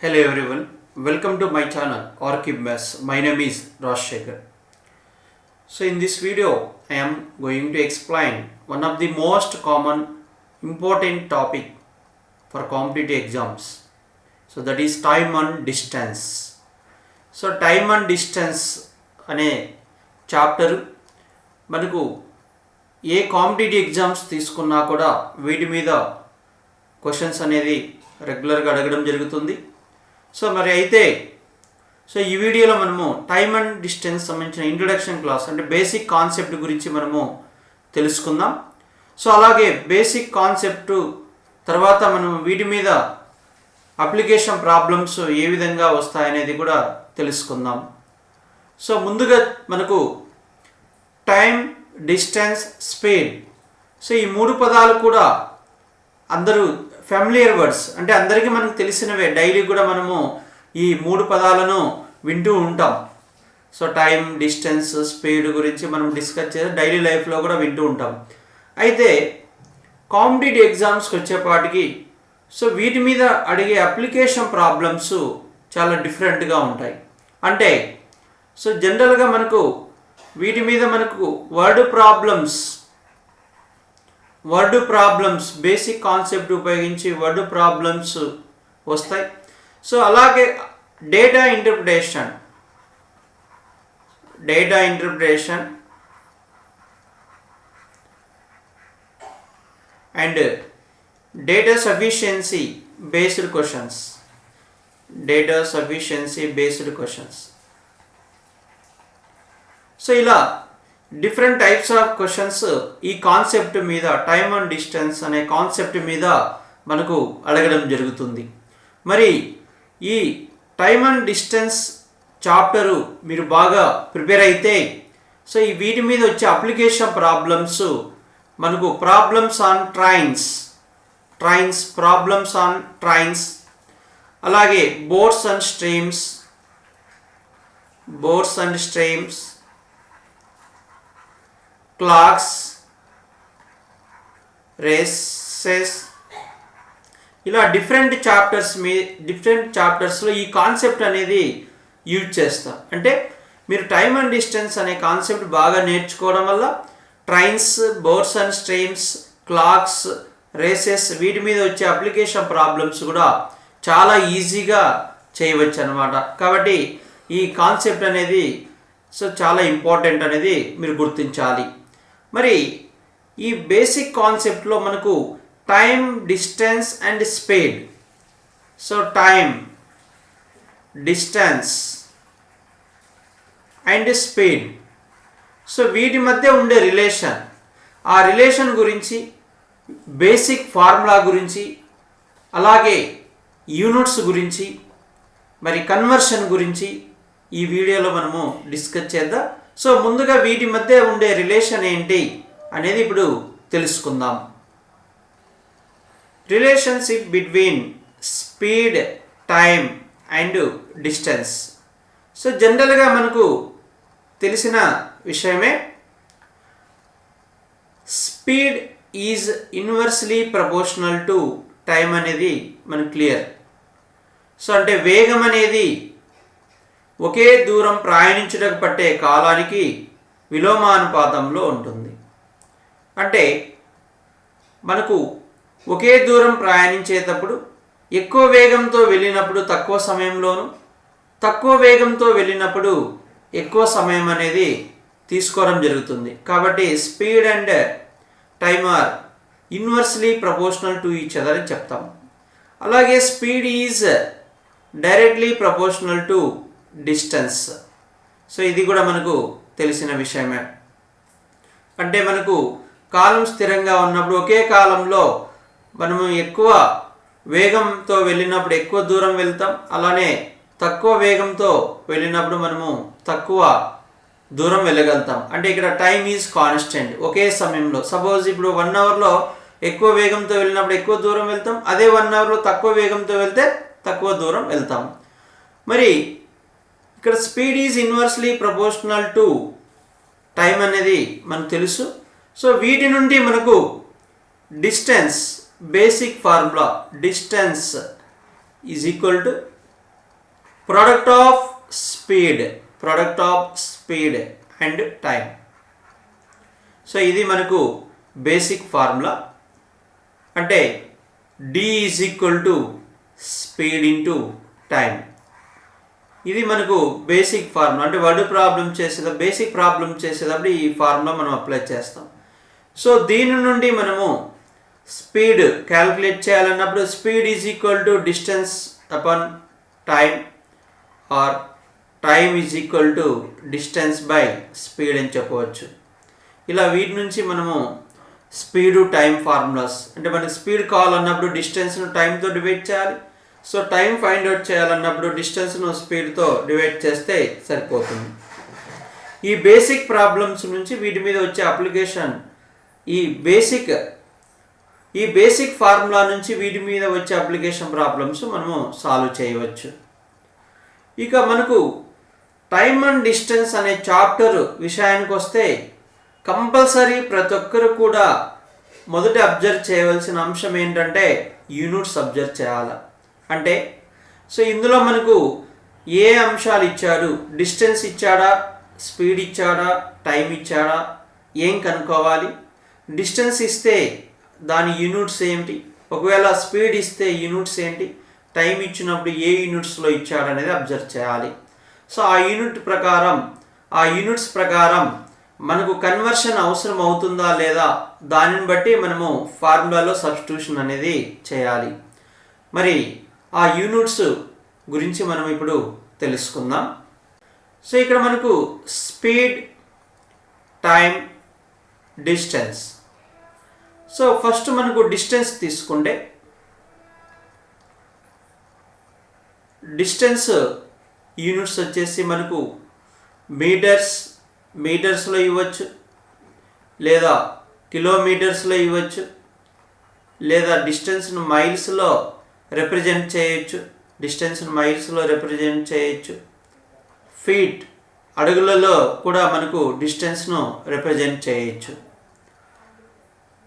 Hello everyone, welcome to my channel Orchid Maths. My name is Rajshekhar. So in this video, I am going to explain one of the most common important topic for competitive exams. So that is time and distance. So time and distance అనే chapter మనకు ఏ competitive exams తీసుకున్నా కూడా వీటి మీద questions అనేది రెగ్యులర్గా అడగడం జరుగుతుంది. సో ఈ వీడియోలో మనము టైమ్ అండ్ డిస్టెన్స్ సంబంధించిన ఇంట్రొడక్షన్ క్లాస్ అంటే బేసిక్ కాన్సెప్ట్ గురించి మనము తెలుసుకుందాం. సో అలాగే బేసిక్ కాన్సెప్ట్ తర్వాత మనం వీటి మీద అప్లికేషన్ ప్రాబ్లమ్స్ ఏ విధంగా వస్తాయనేది కూడా తెలుసుకుందాం. సో ముందుగా మనకు టైం, డిస్టెన్స్, స్పీడ్. సో ఈ మూడు పదాలు కూడా అందరూ ఫ్యామిలియర్ వర్డ్స్, అంటే అందరికీ మనకు తెలిసినవే. డైలీ కూడా మనము ఈ మూడు పదాలను వింటూ ఉంటాం. సో టైం, డిస్టెన్స్, స్పీడ్ గురించి మనం డిస్కస్ చేసి డైలీ లైఫ్లో కూడా వింటూ ఉంటాం. అయితే కాంపిటేటివ్ ఎగ్జామ్స్కి వచ్చేపాటికి సో వీటి మీద అడిగే అప్లికేషన్ ప్రాబ్లమ్స్ చాలా డిఫరెంట్గా ఉంటాయి. అంటే సో జనరల్గా మనకు వీటి మీద మనకు వర్డ్ ప్రాబ్లమ్స్ బేసిక్ కాన్సెప్ట్ ఉపయోగించి వర్డ్ ప్రాబ్లమ్స్ వస్తాయి. సో అలాగే data interpretation and data sufficiency based questions. So ఇలా డిఫరెంట్ టైప్స్ ఆఫ్ క్వశ్చన్స్ ఈ కాన్సెప్ట్ మీద, టైమ్ అండ్ డిస్టెన్స్ అనే కాన్సెప్ట్ మీద మనకు అడగడం జరుగుతుంది. మరి ఈ టైమ్ అండ్ డిస్టెన్స్ చాప్టరు మీరు బాగా ప్రిపేర్ అయితే సో ఈ వీటి మీద వచ్చే అప్లికేషన్ ప్రాబ్లమ్స్ మనకు ప్రాబ్లమ్స్ ఆన్ ట్రైన్స్, అలాగే boards and streams, clocks, races, ఇలా డిఫరెంట్ చాప్టర్స్లో ఈ కాన్సెప్ట్ అనేది యూజ్ చేస్తాం. అంటే మీరు టైమ్ అండ్ డిస్టెన్స్ అనే కాన్సెప్ట్ బాగా నేర్చుకోవడం వల్ల trains, boards and streams, clocks, races వీటి మీద వచ్చే అప్లికేషన్ ప్రాబ్లమ్స్ కూడా చాలా ఈజీగా చేయవచ్చు అన్నమాట. కాబట్టి ఈ కాన్సెప్ట్ అనేది సో చాలా ఇంపార్టెంట్ అనేది మీరు గుర్తించాలి. మరి ఈ బేసిక్ కాన్సెప్ట్లో మనకు time, distance and speed. So time, distance and speed, so వీటి మధ్య ఉండే ఆ రిలేషన్ గురించి, బేసిక్ ఫార్ములా గురించి, అలాగే యూనిట్స్ గురించి, మరి కన్వర్షన్ గురించి ఈ వీడియోలో మనము డిస్కస్ చేద్దాం. సో ముందుగా వీటి మధ్య ఉండే రిలేషన్ ఏంటి అనేది ఇప్పుడు తెలుసుకుందాం. Relationship between speed, time and distance. So జనరల్గా మనకు తెలిసిన విషయమే, speed is inversely proportional to time అనేది మనకు క్లియర్. సో అంటే వేగం అనేది ఒకే దూరం ప్రయాణించుటకు పట్టే కాలానికి విలోమానుపాతంలో ఉంటుంది. అంటే మనకు ఒకే దూరం ప్రయాణించేటప్పుడు ఎక్కువ వేగంతో వెళ్ళినప్పుడు తక్కువ సమయంలోను, తక్కువ వేగంతో వెళ్ళినప్పుడు ఎక్కువ సమయం అనేది తీసుకోవడం జరుగుతుంది. కాబట్టి speed and time are inversely proportional to each other అని చెప్తాం. అలాగే speed is directly proportional to distance. So ఇది కూడా మనకు తెలిసిన విషయమే. అంటే మనకు కాలం స్థిరంగా ఉన్నప్పుడు ఒకే కాలంలో మనము ఎక్కువ వేగంతో వెళ్ళినప్పుడు ఎక్కువ దూరం వెళ్తాం, అలానే తక్కువ వేగంతో వెళ్ళినప్పుడు మనము తక్కువ దూరం వెళ్ళగలుగుతాం. అంటే ఇక్కడ టైమ్ ఈజ్ కాన్స్టెంట్. ఒకే సమయంలో సపోజ్ ఇప్పుడు 1 అవర్లో ఎక్కువ వేగంతో వెళ్ళినప్పుడు ఎక్కువ దూరం వెళ్తాం, అదే 1 అవర్లో తక్కువ వేగంతో వెళ్తే తక్కువ దూరం వెళ్తాం. మరి ఇక్కడ speed is inversely proportional to time అనేది మనకు తెలుసు. సో వీటి నుండి మనకు distance, basic formula, distance is equal to product of speed and time. So ఇది మనకు బేసిక్ ఫార్ములా. అంటే d is equal to speed into time. ఇది మనకు బేసిక్ ఫార్ములా. అంటే బేసిక్ ప్రాబ్లం చేసేటప్పుడు ఈ ఫార్ములా మనం అప్లై చేస్తాం. సో దీని నుండి మనము స్పీడ్ క్యాలిక్యులేట్ చేయాలన్నప్పుడు speed is equal to distance upon time or time is equal to distance by speed అని చెప్పవచ్చు. ఇలా వీటి నుంచి మనము స్పీడు టైం ఫార్ములాస్, అంటే మనకి స్పీడ్ కావాలన్నప్పుడు డిస్టెన్స్ను టైంతో డివైడ్ చేయాలి. సో టైం ఫైండ్ అవుట్ చేయాలన్నప్పుడు డిస్టెన్స్ను స్పీడ్తో డివైడ్ చేస్తే సరిపోతుంది. ఈ బేసిక్ ప్రాబ్లమ్స్ నుంచి వీటి మీద వచ్చే అప్లికేషన్, ఈ బేసిక్ ఫార్ములా నుంచి వీటి మీద వచ్చే అప్లికేషన్ ప్రాబ్లమ్స్ మనము సాల్వ్ చేయవచ్చు. ఇక మనకు టైమ్ అండ్ డిస్టెన్స్ అనే చాప్టర్ విషయానికి వస్తే కంపల్సరీ ప్రతి ఒక్కరు కూడా మొదట అబ్జర్వ్ చేయవలసిన అంశం ఏంటంటే యూనిట్స్ అబ్జర్వ్ చేయాలి. అంటే సో ఇందులో మనకు ఏ అంశాలు ఇచ్చాడు, డిస్టెన్స్ ఇచ్చాడా, స్పీడ్ ఇచ్చాడా, టైం ఇచ్చాడా, ఏం కనుక్కోవాలి, డిస్టెన్స్ ఇస్తే దాని యూనిట్స్ ఏంటి, ఒకవేళ స్పీడ్ ఇస్తే యూనిట్స్ ఏంటి, టైం ఇచ్చినప్పుడు ఏ యూనిట్స్లో ఇచ్చాడనేది అబ్జర్వ్ చేయాలి. సో ఆ యూనిట్స్ ప్రకారం మనకు కన్వర్షన్ అవసరం అవుతుందా లేదా దానిని బట్టి మనము ఫార్ములాలో సబ్స్టిట్యూషన్ అనేది చేయాలి. మరి ఆ యూనిట్స్ గురించి మనం ఇప్పుడు తెలుసుకుందాం. సో ఇక్కడ మనకు speed, time, distance. So first మనకు డిస్టెన్స్ తీసుకుంటే డిస్టెన్స్ యూనిట్స్ వచ్చేసి మనకు మీటర్స్లో ఇవ్వచ్చు, లేదా కిలోమీటర్స్లో ఇవ్వచ్చు, లేదా డిస్టెన్స్ను మైల్స్లో రిప్రజెంట్ చేయొచ్చు. ఫీట్ అడుగులలో కూడా మనకు డిస్టెన్స్ను రిప్రజెంట్ చేయొచ్చు.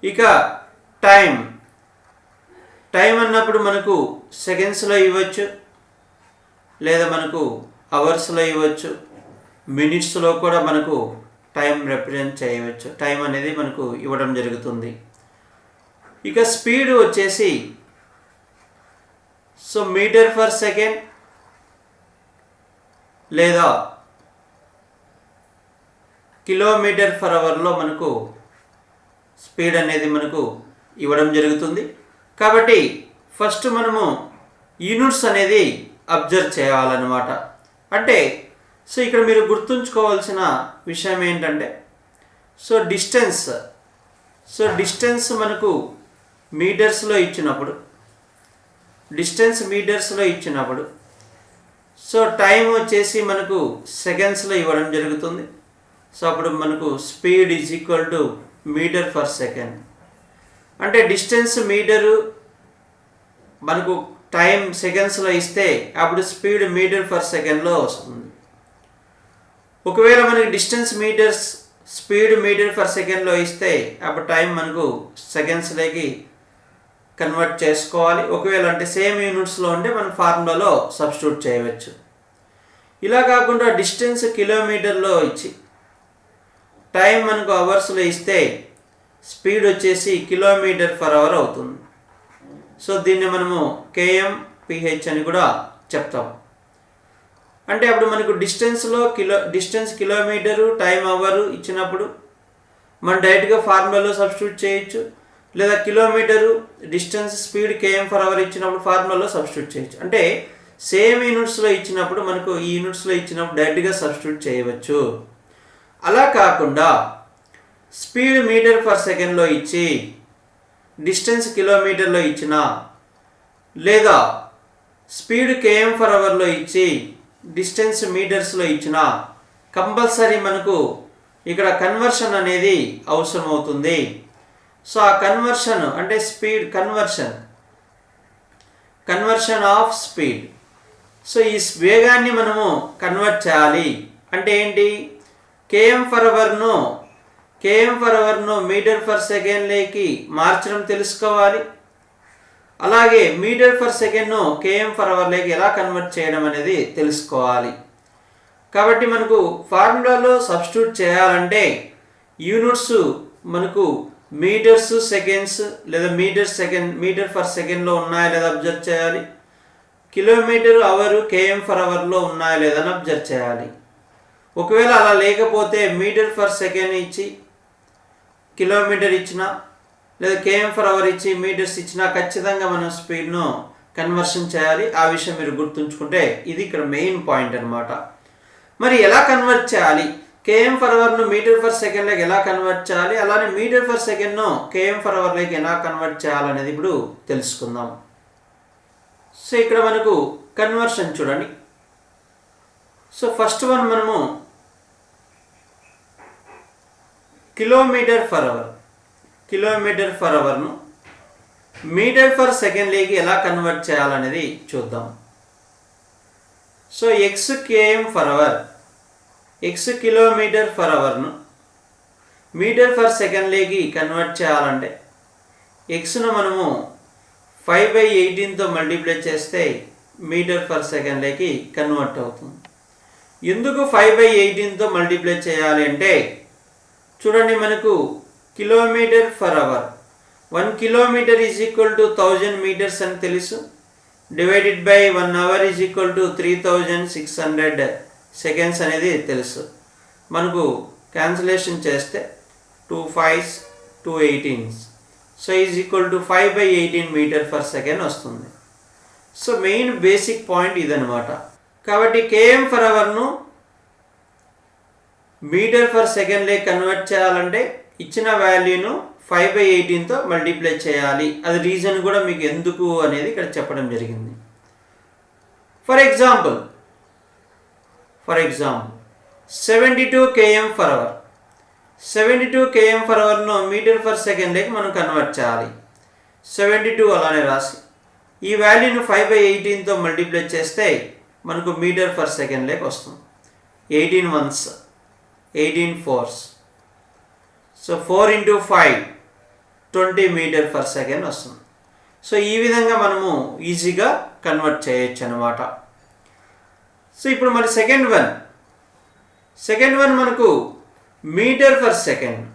ఇక టైం అన్నప్పుడు మనకు సెకండ్స్లో ఇవ్వచ్చు, లేదా మనకు అవర్స్లో ఇవ్వచ్చు, మినిట్స్లో కూడా మనకు టైం రిప్రజెంట్ చేయవచ్చు. టైం అనేది మనకు ఇవ్వడం జరుగుతుంది. ఇక స్పీడ్ వచ్చేసి సో మీటర్ పర్ సెకండ్ లేదా కిలోమీటర్ పర్ అవర్లో మనకు స్పీడ్ అనేది మనకు ఇవ్వడం జరుగుతుంది. కాబట్టి ఫస్ట్ మనము యూనిట్స్ అనేది అబ్జర్వ్ చేయాలన్నమాట. అంటే సో ఇక్కడ మీరు గుర్తుంచుకోవాల్సిన విషయం ఏంటంటే సో డిస్టెన్స్ మనకు మీటర్స్లో ఇచ్చినప్పుడు సో టైం వచ్చేసి మనకు సెకండ్స్లో ఇవ్వడం జరుగుతుంది. సో అప్పుడు మనకు speed is equal to metre per second. అంటే డిస్టెన్స్ మీటరు మనకు టైం సెకండ్స్లో ఇస్తే అప్పుడు స్పీడ్ మీటర్ పర్ సెకండ్లో వస్తుంది. ఒకవేళ మనకి డిస్టెన్స్ స్పీడ్ మీటర్ పర్ సెకండ్లో ఇస్తే అప్పుడు టైం మనకు సెకండ్స్లోకి కన్వర్ట్ చేసుకోవాలి. ఒకవేళ అంటే సేమ్ యూనిట్స్లో ఉంటే మనం ఫార్ములాలో సబ్స్టిట్యూట్ చేయవచ్చు. ఇలా కాకుండా డిస్టెన్స్ కిలోమీటర్లో ఇచ్చి టైం మనకు అవర్స్లో ఇస్తే స్పీడ్ వచ్చేసి కిలోమీటర్ పర్ అవర్ అవుతుంది. సో దీన్ని మనము kmph అని కూడా చెప్తాం. అంటే అప్పుడు మనకు డిస్టెన్స్ కిలోమీటరు, టైం అవరు ఇచ్చినప్పుడు మనం డైరెక్ట్గా ఫార్ములాలో సబ్స్టిట్యూట్ చేయొచ్చు, లేదా kilometre, distance, speed km per hour ఇచ్చినప్పుడు ఫార్ములాలో సబ్స్టిట్యూట్ చేయొచ్చు. అంటే సేమ్ యూనిట్స్లో ఇచ్చినప్పుడు మనకు ఈ యూనిట్స్లో ఇచ్చినప్పుడు డైరెక్ట్గా సబ్స్టిట్యూట్ చేయవచ్చు. అలా కాకుండా స్పీడ్ మీటర్ పర్ సెకండ్లో ఇచ్చి డిస్టెన్స్ కిలోమీటర్లో ఇచ్చినా, లేదా స్పీడ్ km పర్ అవర్లో ఇచ్చి డిస్టెన్స్ మీటర్స్లో ఇచ్చినా కంపల్సరీ మనకు ఇక్కడ కన్వర్షన్ అనేది అవసరం అవుతుంది. సో ఆ కన్వర్షన్ అంటే speed conversion of speed. So ఈ వేగాన్ని మనము కన్వర్ట్ చేయాలి. అంటే ఏంటి, km పర్ అవర్ను మీటర్ పర్ సెకండ్లోకి మార్చడం తెలుసుకోవాలి. అలాగే మీటర్ ఫర్ సెకండ్ను కేఎం ఫర్ అవర్లోకి ఎలా కన్వర్ట్ చేయడం అనేది తెలుసుకోవాలి. కాబట్టి మనకు ఫార్ములాలో సబ్స్టిట్యూట్ చేయాలంటే యూనిట్స్ మనకు మీటర్స్ సెకండ్స్ లేదా మీటర్ ఫర్ సెకండ్లో ఉన్నాయా లేదా అబ్జర్వ్ చేయాలి. కిలోమీటర్ అవర్ కేఎం ఫర్ అవర్లో ఉన్నాయా లేదా అని అబ్జర్వ్ చేయాలి. ఒకవేళ అలా లేకపోతే మీటర్ ఫర్ సెకండ్ ఇచ్చి కిలోమీటర్ ఇచ్చినా లేదా కేఎం ఫర్ అవర్ ఇచ్చి మీటర్స్ ఇచ్చినా ఖచ్చితంగా మనం స్పీడ్ను కన్వర్షన్ చేయాలి. ఆ విషయం మీరు గుర్తుంచుకుంటే ఇది ఇక్కడ మెయిన్ పాయింట్ అనమాట. మరి ఎలా కన్వర్ట్ చేయాలి, కేఎం ఫర్ అవర్ను మీటర్ ఫర్ సెకండ్లోకి ఎలా కన్వర్ట్ చేయాలి, అలానే మీటర్ ఫర్ సెకండ్ను కేఎం ఫర్ అవర్లోకి ఎలా కన్వర్ట్ చేయాలనేది ఇప్పుడు తెలుసుకుందాం. సో ఇక్కడ మనకు కన్వర్షన్ చూడండి. సో ఫస్ట్ వన్ మనము కిలోమీటర్ ఫర్ అవర్ను మీటర్ ఫర్ సెకండ్లోకి ఎలా కన్వర్ట్ చేయాలనేది చూద్దాం. So X KM per hour, X kilometre per అవర్ను మీటర్ ఫర్ సెకండ్లోకి కన్వర్ట్ చేయాలంటే ఎక్స్ను మనము 5/18తో మల్టిప్లై చేస్తే మీటర్ ఫర్ సెకండ్లోకి కన్వర్ట్ అవుతుంది. ఎందుకు 5/18తో మల్టిప్లై చేయాలి అంటే చూడండి, మనకు kilometre per hour 1 kilometre is equal to 1000 metres అని తెలుసు. Divided by 1 hour is equal to 3600 seconds అనేది తెలుసు. మనకు క్యాన్సిలేషన్ చేస్తే 2 5s 2 18s, so is equal to 5/18 metre per second వస్తుంది. సో మెయిన్ బేసిక్ పాయింట్ ఇదనమాట. కాబట్టి కేఎం ఫర్ అవర్ను మీటర్ ఫర్ సెకండ్లోకి కన్వర్ట్ చేయాలంటే ఇచ్చిన వాల్యూను 5/18తో మల్టిప్లై చేయాలి. అది రీజన్ కూడా మీకు ఎందుకు అనేది ఇక్కడ చెప్పడం జరిగింది. For example 72 km per hour, 72 km per అవర్ను మీటర్ ఫర్ సెకండ్లోకి మనం కన్వర్ట్ చేయాలి. 72 అలానే రాసి ఈ వాల్యూను 5/18తో మల్టిప్లై చేస్తే మనకు మీటర్ ఫర్ సెకండ్లోకి వస్తుంది. 18 1s 18 4s, so 4 × 5 20 metre per second వస్తుంది. సో ఈ విధంగా మనము ఈజీగా కన్వర్ట్ చేయొచ్చు అనమాట. సో ఇప్పుడు మరి సెకండ్ వన్ మనకు మీటర్ ఫర్ సెకండ్ను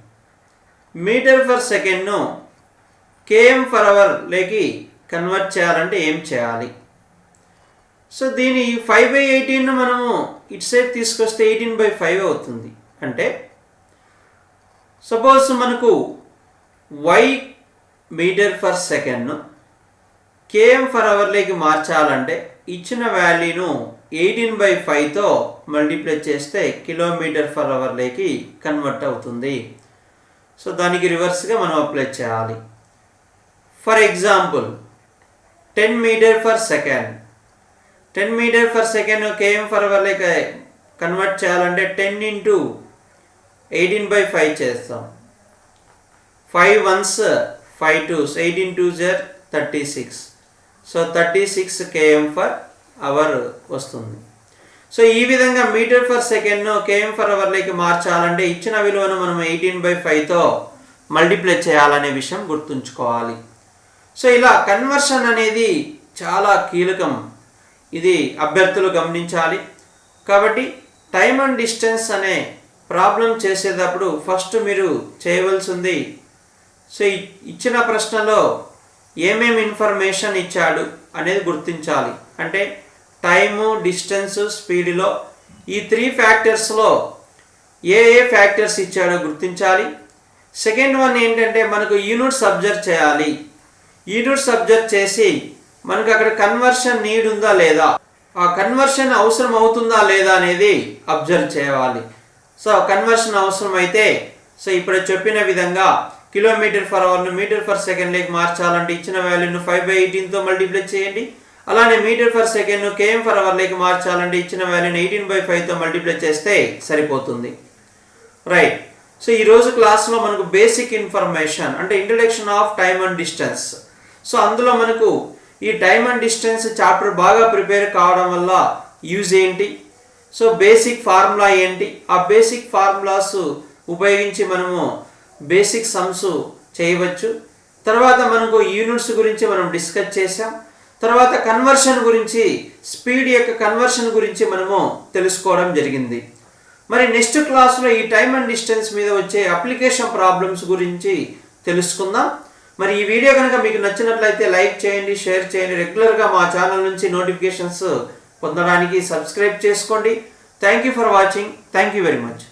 కేఎం ఫర్ అవర్లోకి కన్వర్ట్ చేయాలంటే ఏం చేయాలి? సో దీని 5/18ను మనము ఇటు సైడ్ తీసుకొస్తే 18/5 అవుతుంది. అంటే సపోజ్ మనకు y మీటర్ ఫర్ సెకండ్ను కేఎం ఫర్ అవర్లోకి మార్చాలంటే ఇచ్చిన వాల్యూను 18/5తో మల్టిప్లై చేస్తే కిలోమీటర్ ఫర్ అవర్లోకి కన్వర్ట్ అవుతుంది. సో దానికి రివర్స్గా మనం అప్లై చేయాలి. For example 10 metre per second, 10 metre per second KM per అవర్లోకి కన్వర్ట్ చేయాలంటే 10 × 18/5 చేస్తాం. 5 1s 5 2s 18 2s 36, so 36 km per hour వస్తుంది. సో ఈ విధంగా మీటర్ ఫర్ సెకండ్ను కేఎం ఫర్ అవర్లోకి మార్చాలంటే ఇచ్చిన విలువను మనం 18/5తో మల్టిప్లై చేయాలనే విషయం గుర్తుంచుకోవాలి. సో ఇలా కన్వర్షన్ అనేది చాలా కీలకం, ఇది అభ్యర్థులు గమనించాలి. కాబట్టి టైమ్ అండ్ డిస్టెన్స్ అనే ప్రాబ్లం చేసేటప్పుడు ఫస్ట్ మీరు చేయవలసింది, సో ఇచ్చిన ప్రశ్నలో ఏమేమి ఇన్ఫర్మేషన్ ఇచ్చాడు అనేది గుర్తించాలి. అంటే టైము, డిస్టెన్స్, స్పీడ్లో ఈ 3 ఫ్యాక్టర్స్లో ఏ ఫ్యాక్టర్స్ ఇచ్చాడో గుర్తించాలి. సెకండ్ వన్ ఏంటంటే మనకు యూనిట్స్ అబ్జర్వ్ చేయాలి. యూనిట్స్ అబ్జర్వ్ చేసి మనకు అక్కడ కన్వర్షన్ నీడ్ ఉందా లేదా, ఆ కన్వర్షన్ అవసరం అవుతుందా లేదా అనేది అబ్జర్వ్ చేయాలి. సో కన్వర్షన్ అవసరం అయితే సో ఇప్పుడు చెప్పిన విధంగా కిలోమీటర్ ఫర్ అవర్ను మీటర్ ఫర్ సెకండ్లోకి మార్చాలంటే ఇచ్చిన వాల్యూను 5/18తో మల్టిప్లై చేయండి. అలానే మీటర్ ఫర్ సెకండ్ను కేఎం ఫర్ అవర్లోకి మార్చాలంటే ఇచ్చిన వాల్యూను 18/5తో మల్టిప్లై చేస్తే సరిపోతుంది. రైట్. సో ఈరోజు క్లాస్లో మనకు బేసిక్ ఇన్ఫర్మేషన్ అంటే introduction of time and distance. So అందులో మనకు ఈ టైమ్ అండ్ డిస్టెన్స్ చాప్టర్ బాగా ప్రిపేర్ కావడం వల్ల యూజ్ ఏంటి, సో బేసిక్ ఫార్ములా ఏంటి, ఆ బేసిక్ ఫార్ములాస్ ఉపయోగించి మనము బేసిక్ సమ్స్ చేయవచ్చు. తర్వాత మనకు యూనిట్స్ గురించి మనం డిస్కస్ చేసాం. తర్వాత కన్వర్షన్ గురించి, స్పీడ్ యొక్క కన్వర్షన్ గురించి మనము తెలుసుకోవడం జరిగింది. మరి నెక్స్ట్ క్లాస్లో ఈ టైమ్ అండ్ డిస్టెన్స్ మీద వచ్చే అప్లికేషన్ ప్రాబ్లమ్స్ గురించి తెలుసుకుందాం. మరి ఈ వీడియో కనుక మీకు నచ్చినట్లయితే లైక్ చేయండి, షేర్ చేయండి. రెగ్యులర్గా మా ఛానల్ నుంచి నోటిఫికేషన్స్ పొందడానికి సబ్స్క్రైబ్ చేసుకోండి. Thank you for watching. Thank you very much.